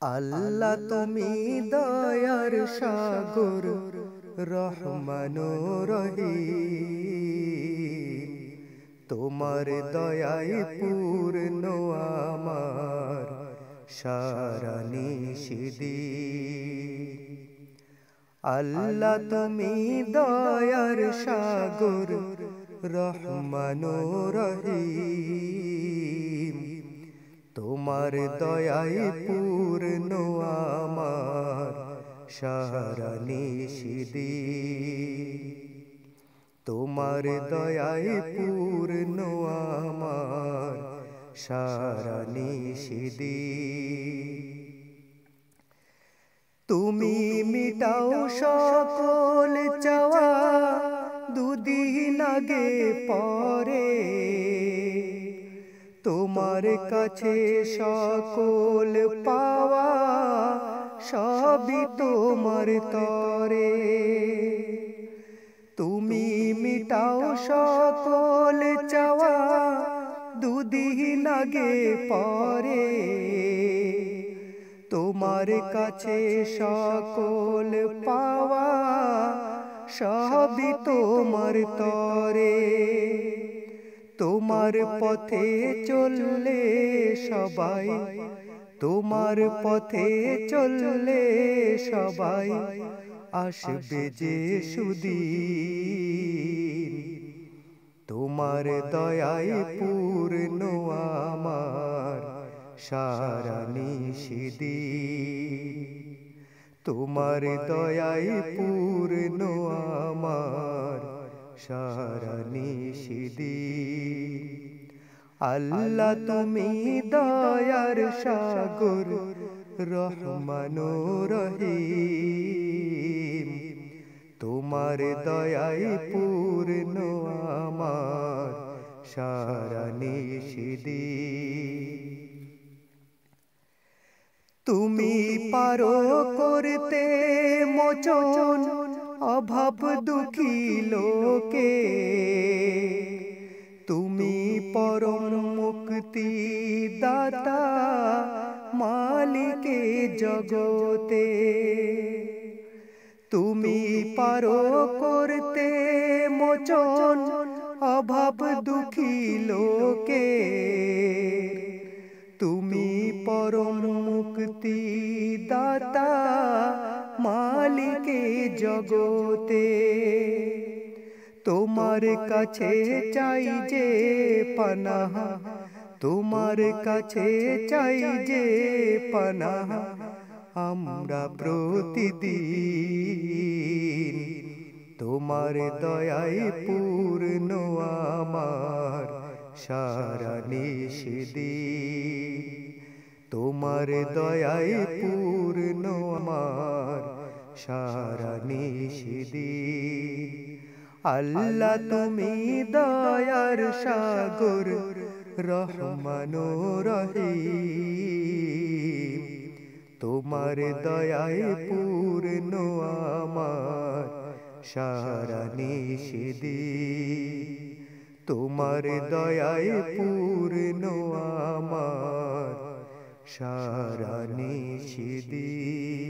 আল্লাহ তুমি দয়ার সাগর রহমানুর রহিম, তোমার দয়ায় পূর্ণ আমার সারা নিশিদিন। আল্লাহ তুমি দয়ার সাগর রহমানুর রহিম, তোমার দয়ায় পূর্ণ আমার সারা নিশিদিন। তোমার দয়ায় পূর্ণ আমার সারা নিশিদিন। তুমি মিটাও সকল চাওয়া দুদিন আগে পরে, তোমার কাছে সকল পাওয়া সবই তোমার তরে। তুমি মিটাও সকল চাওয়া দুদিন আগে পরে, তোমার কাছে সকল পাওয়া সবই তোমার তরে। তোমার পথে চললে সবাই, তোমার পথে চললে সবাই আসবে যে সুদিন। তোমার দয়ায় পূর্ণ আমার সারা নিশিদিন। তোমার দয়ায় পূর্ণ আমার সারা নিশিদিন। আল্লাহ তুমি দয়ার সাগর রহমানুর রহিম, তোমার দয়ায় পূর্ণ আমার সারা নিশিদিন। তুমি পারো করতে মোচন অভাব দুঃখী লোকে, তুমি পরম মুক্তি দাতা মালিকে জগতে। তুমি পারো করতে মোচন অভাব দুঃখী লোকে, তুমি পরম মুক্তি দাতা মালিকে জগতে। তোমার কাছে চাই যে পানাহ, তোমার কাছে চাই যে পানাহ আমরা প্রতিদিন। তোমার দয়ায় পূর্ণ আমার সারা নিশিদিন। তোমার দয়ায় পূর্ণ আমার সারা নিশিদিন। আল্লাহ তুমি দয়ার সাগর রহমানুর রহিম, তোমার দয়ায় পূর্ণ আমার সারা নিশিদিন। তোমার দয়ায় পূর্ণ আমার সারা নিশিদিন।